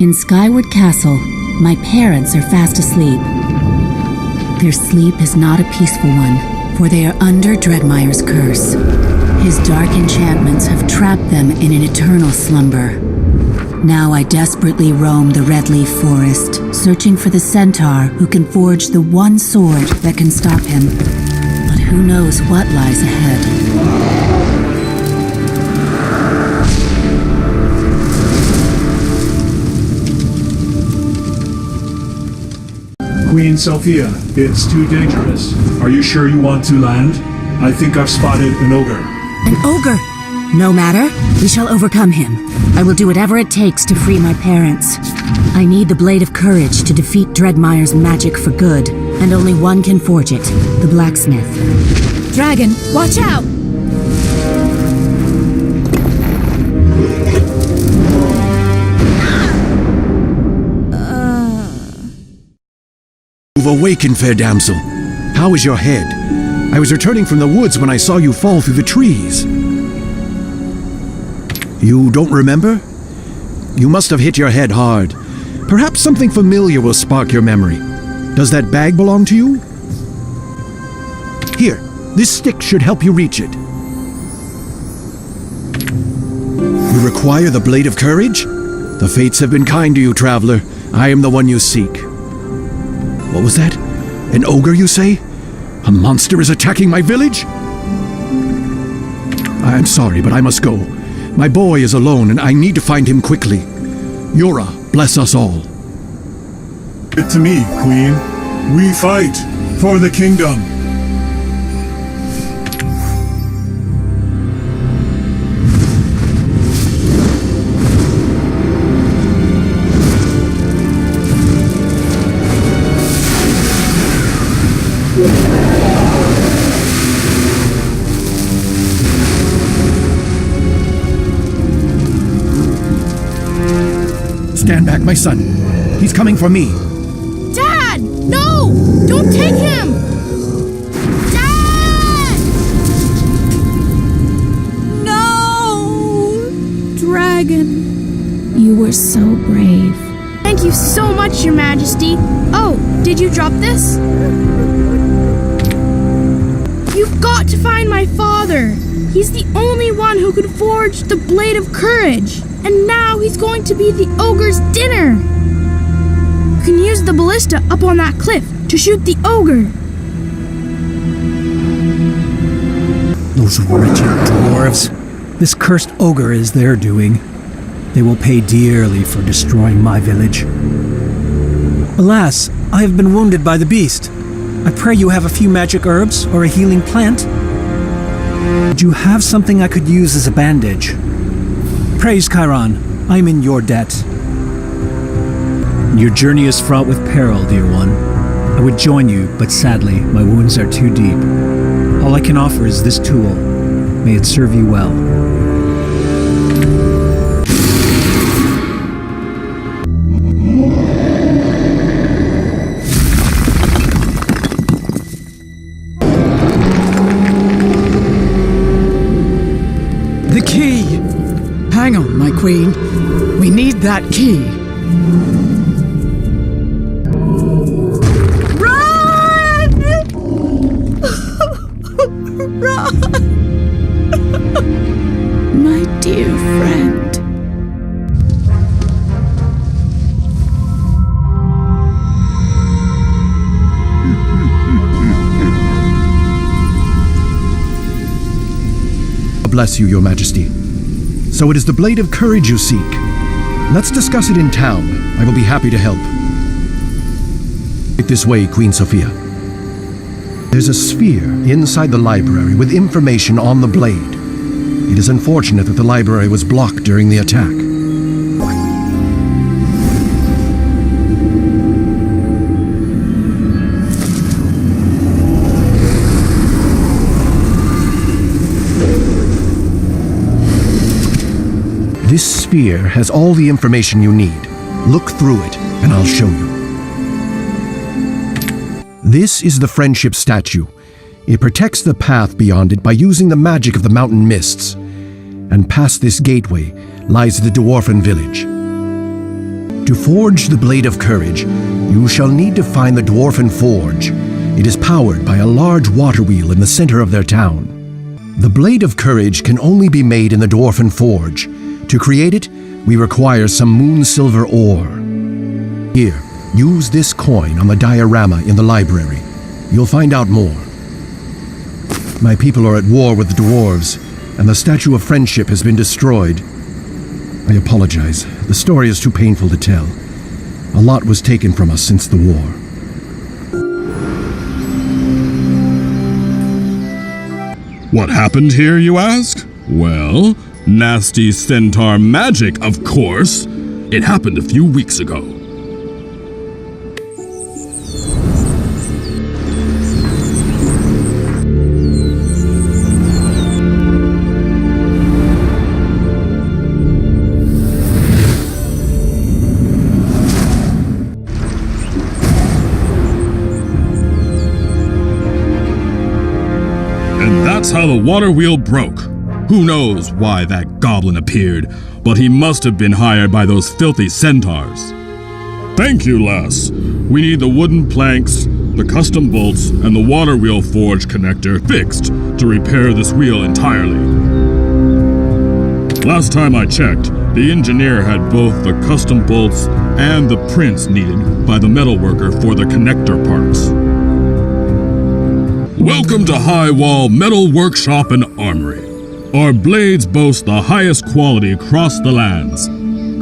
In Skyward Castle, my parents are fast asleep. Their sleep is not a peaceful one, for they are under Dredmire's curse. His dark enchantments have trapped them in an eternal slumber. Now I desperately roam the Redleaf forest, searching for the centaur who can forge the one sword that can stop him. But who knows what lies ahead? Queen Sophia, it's too dangerous. Are you sure you want to land? I think I've spotted an ogre. An ogre? No matter. We shall overcome him. I will do whatever it takes to free my parents. I need the Blade of Courage to defeat Dredmire's magic for good, and only one can forge it, the blacksmith. Dragon, watch out! You've awakened, fair damsel. How is your head? I was returning from the woods when I saw you fall through the trees. You don't remember? You must have hit your head hard. Perhaps something familiar will spark your memory. Does that bag belong to you? Here, this stick should help you reach it. You require the Blade of Courage? The fates have been kind to you, traveler. I am the one you seek. What was that? An ogre, you say? A monster is attacking my village? I'm sorry, but I must go. My boy is alone, and I need to find him quickly. Yura, bless us all. It to me, Queen. We fight for the kingdom. Stand back, my son. He's coming for me. Dad! No! Don't take him! Dad! No! Dragon, you were so brave. Thank you so much, Your Majesty. Oh, did you drop this? You've got to find my father. He's the only one who can forge the Blade of Courage. And now he's going to be the ogre's dinner. You can use the ballista up on that cliff to shoot the ogre. Those wretched dwarves. This cursed ogre is their doing. They will pay dearly for destroying my village. Alas, I have been wounded by the beast. I pray you have a few magic herbs or a healing plant. Would you have something I could use as a bandage? Praise Chiron, I am in your debt. Your journey is fraught with peril, dear one. I would join you, but sadly, my wounds are too deep. All I can offer is this tool. May it serve you well. The key! Hang on, my queen. We need that key. Run! Run! My dear friend. Bless you, Your Majesty. So it is the Blade of Courage you seek. Let's discuss it in town. I will be happy to help. This way, Queen Sophia. There's a sphere inside the library with information on the blade. It is unfortunate that the library was blocked during the attack. This sphere has all the information you need. Look through it, and I'll show you. This is the Friendship Statue. It protects the path beyond it by using the magic of the mountain mists. And past this gateway lies the Dwarfen village. To forge the Blade of Courage, you shall need to find the Dwarfen Forge. It is powered by a large water wheel in the center of their town. The Blade of Courage can only be made in the Dwarfen Forge. To create it, we require some moon silver ore. Here, use this coin on the diorama in the library. You'll find out more. My people are at war with the dwarves, and the Statue of Friendship has been destroyed. I apologize. The story is too painful to tell. A lot was taken from us since the war. What happened here, you ask? Well, nasty centaur magic, of course. It happened a few weeks ago. That's how the water wheel broke. Who knows why that goblin appeared, but he must have been hired by those filthy centaurs. Thank you, lass. We need the wooden planks, the custom bolts, and the water wheel forge connector fixed to repair this wheel entirely. Last time I checked, the engineer had both the custom bolts and the prints needed by the metalworker for the connector parts. Welcome to High Wall Metal Workshop and Armory. Our blades boast the highest quality across the lands.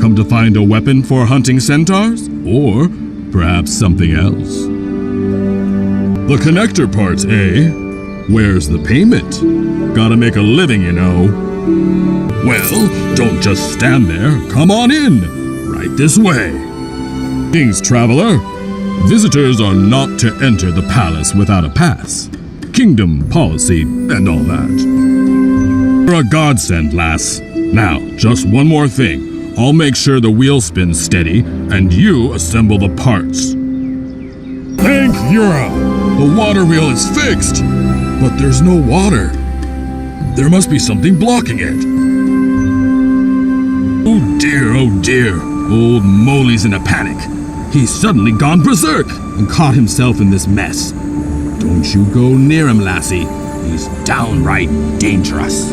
Come to find a weapon for hunting centaurs? Or perhaps something else? The connector parts, eh? Where's the payment? Gotta make a living, you know. Well, don't just stand there. Come on in. Right this way. Greetings, traveler. Visitors are not to enter the palace without a pass. Kingdom policy and all that. You're a godsend, lass. Now, just one more thing. I'll make sure the wheel spins steady, and you assemble the parts. Thank Yura! The water wheel is fixed, but there's no water. There must be something blocking it. Oh dear, old Moley's in a panic. He's suddenly gone berserk and caught himself in this mess. Don't you go near him, lassie. He's downright dangerous.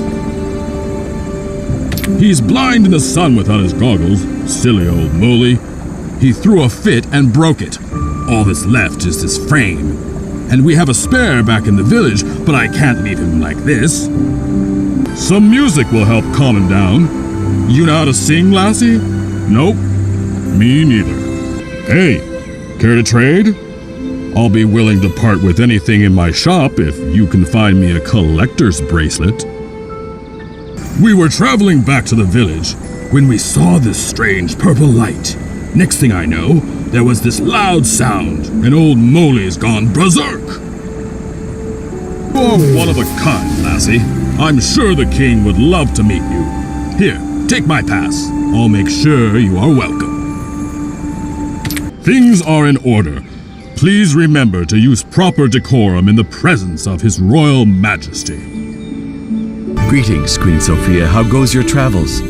He's blind in the sun without his goggles, silly old Moley. He threw a fit and broke it. All that's left is his frame. And we have a spare back in the village, but I can't leave him like this. Some music will help calm him down. You know how to sing, lassie? Nope. Me neither. Hey, care to trade? I'll be willing to part with anything in my shop if you can find me a collector's bracelet. We were traveling back to the village when we saw this strange purple light. Next thing I know, there was this loud sound, and old Moley's gone berserk. You're one of a kind, lassie. I'm sure the king would love to meet you. Here, take my pass. I'll make sure you are welcome. Things are in order. Please remember to use proper decorum in the presence of His Royal Majesty. Greetings, Queen Sophia. How goes your travels?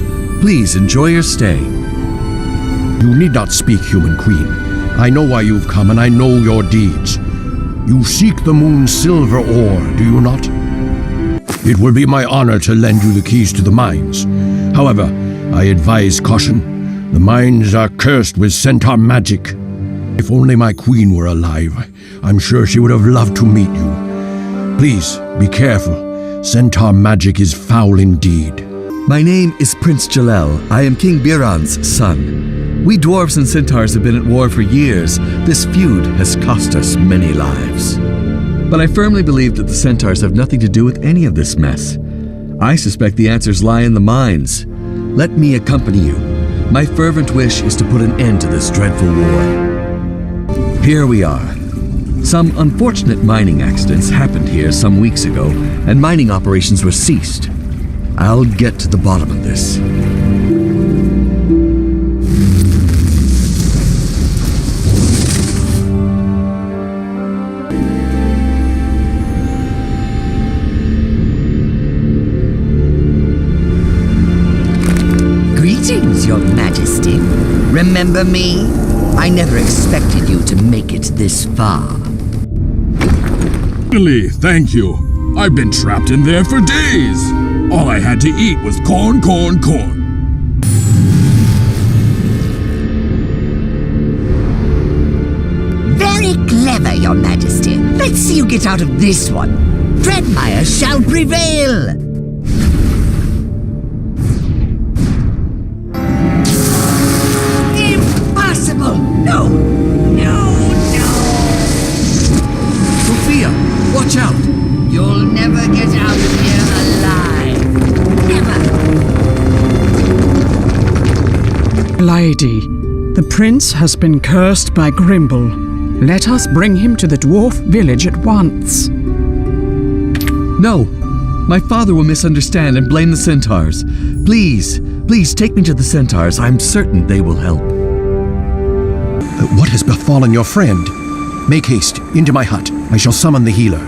Please enjoy your stay. You need not speak, human queen. I know why you've come, and I know your deeds. You seek the moon's silver ore, do you not? It will be my honor to lend you the keys to the mines. However, I advise caution. The mines are cursed with centaur magic. If only my queen were alive, I'm sure she would have loved to meet you. Please, be careful. Centaur magic is foul indeed. My name is Prince Jalel. I am King Biran's son. We dwarves and centaurs have been at war for years. This feud has cost us many lives. But I firmly believe that the centaurs have nothing to do with any of this mess. I suspect the answers lie in the mines. Let me accompany you. My fervent wish is to put an end to this dreadful war. Here we are. Some unfortunate mining accidents happened here some weeks ago, and mining operations were ceased. I'll get to the bottom of this. Greetings, Your Majesty. Remember me? I never expected you to make it this far. Really, thank you. I've been trapped in there for days. All I had to eat was corn, corn, corn. Very clever, Your Majesty. Let's see you get out of this one. Dredmire shall prevail. Impossible! No! No! No! Sophia, watch out! You'll never get out of here alive. Never! Lady, the prince has been cursed by Grimble. Let us bring him to the dwarf village at once. No! My father will misunderstand and blame the centaurs. Please, please take me to the centaurs. I'm certain they will help. What has befallen your friend? Make haste, into my hut. I shall summon the healer.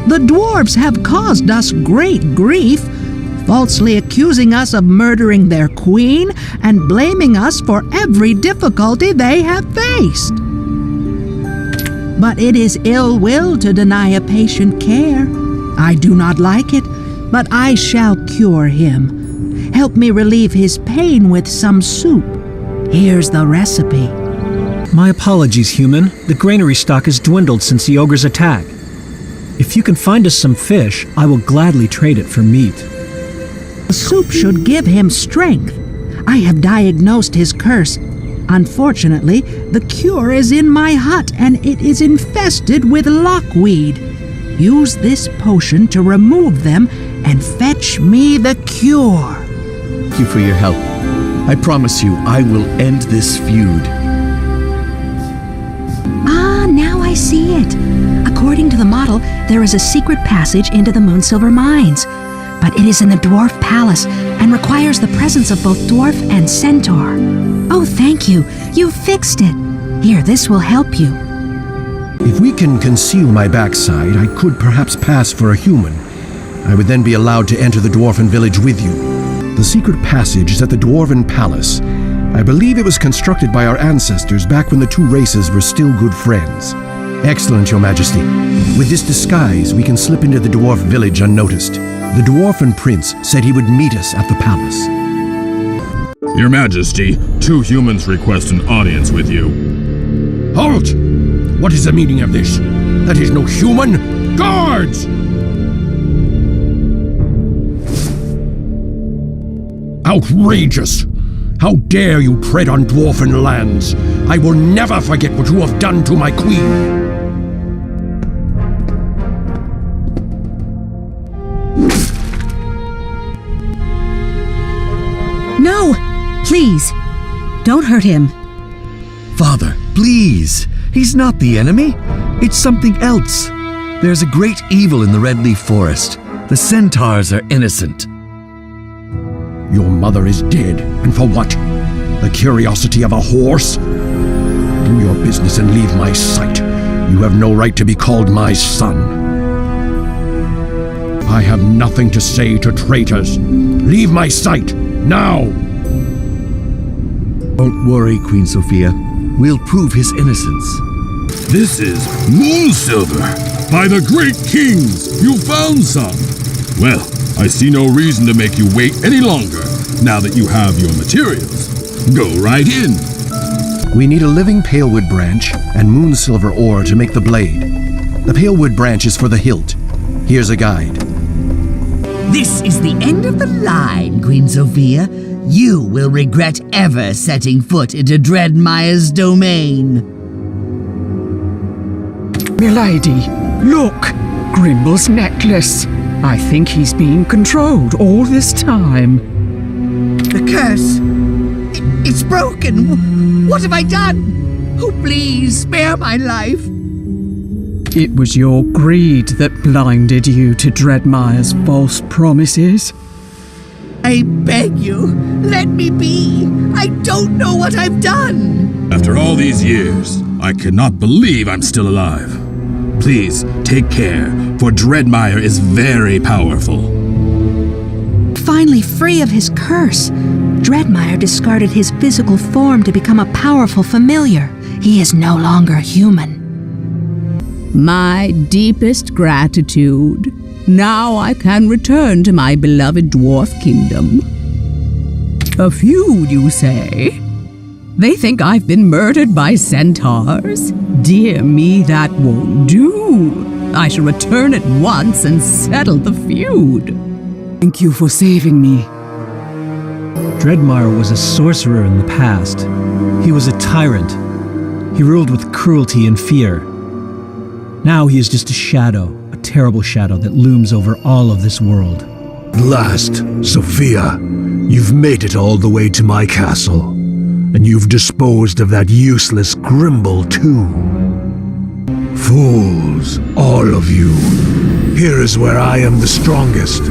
The dwarves have caused us great grief, falsely accusing us of murdering their queen and blaming us for every difficulty they have faced. But it is ill will to deny a patient care. I do not like it, but I shall cure him. Help me relieve his pain with some soup. Here's the recipe. My apologies, human. The granary stock has dwindled since the ogre's attack. If you can find us some fish, I will gladly trade it for meat. The soup should give him strength. I have diagnosed his curse. Unfortunately, the cure is in my hut and it is infested with lockweed. Use this potion to remove them and fetch me the cure. Thank you for your help. I promise you, I will end this feud. Ah, now I see it. According to the model, there is a secret passage into the Moonsilver Mines. But it is in the Dwarf Palace and requires the presence of both dwarf and centaur. Oh, thank you. You fixed it. Here, this will help you. If we can conceal my backside, I could perhaps pass for a human. I would then be allowed to enter the dwarven village with you. The secret passage is at the Dwarven Palace. I believe it was constructed by our ancestors back when the two races were still good friends. Excellent, Your Majesty. With this disguise, we can slip into the dwarf village unnoticed. The dwarfen prince said he would meet us at the palace. Your Majesty, two humans request an audience with you. Halt! What is the meaning of this? That is no human! Guards! Outrageous! How dare you tread on dwarfen lands? I will never forget what you have done to my queen! No! Please, don't hurt him. Father, please! He's not the enemy. It's something else. There's a great evil in the Redleaf forest. The centaurs are innocent. Your mother is dead, and for what? The curiosity of a horse? Do your business and leave my sight. You have no right to be called my son. I have nothing to say to traitors. Leave my sight, now! Don't worry, Queen Sophia. We'll prove his innocence. This is Moonsilver! By the great kings, you found some! Well, I see no reason to make you wait any longer, now that you have your materials. Go right in. We need a living palewood branch and moonsilver ore to make the blade. The palewood branch is for the hilt. Here's a guide. This is the end of the line, Queen Sophia. You will regret ever setting foot into Dredmire's domain. Milady, look! Grimble's necklace. I think he's being controlled all this time. The curse! It's broken! What have I done? Oh, please, spare my life! It was your greed that blinded you to Dredmire's false promises. I beg you, let me be! I don't know what I've done! After all these years, I cannot believe I'm still alive. Please, take care, for Dredmire is very powerful. Finally free of his curse. Dredmire discarded his physical form to become a powerful familiar. He is no longer human. My deepest gratitude. Now I can return to my beloved dwarf kingdom. A feud, you say? They think I've been murdered by centaurs? Dear me, that won't do. I shall return at once and settle the feud. Thank you for saving me. Dredmire was a sorcerer in the past. He was a tyrant. He ruled with cruelty and fear. Now he is just a shadow, a terrible shadow that looms over all of this world. At last, Sophia, you've made it all the way to my castle. And you've disposed of that useless Grimble, too. Fools, all of you. Here is where I am the strongest.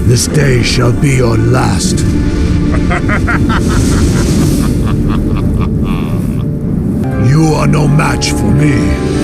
This day shall be your last. You are no match for me.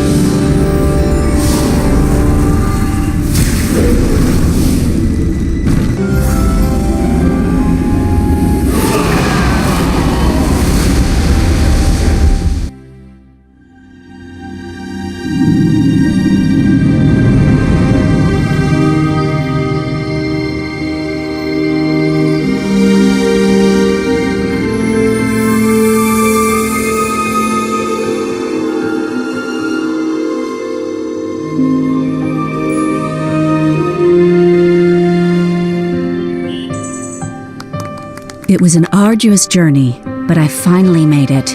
It was an arduous journey, but I finally made it.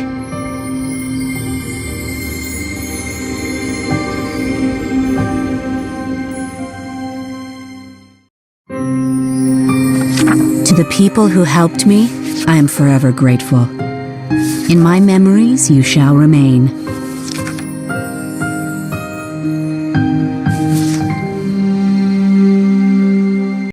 To the people who helped me, I am forever grateful. In my memories, you shall remain.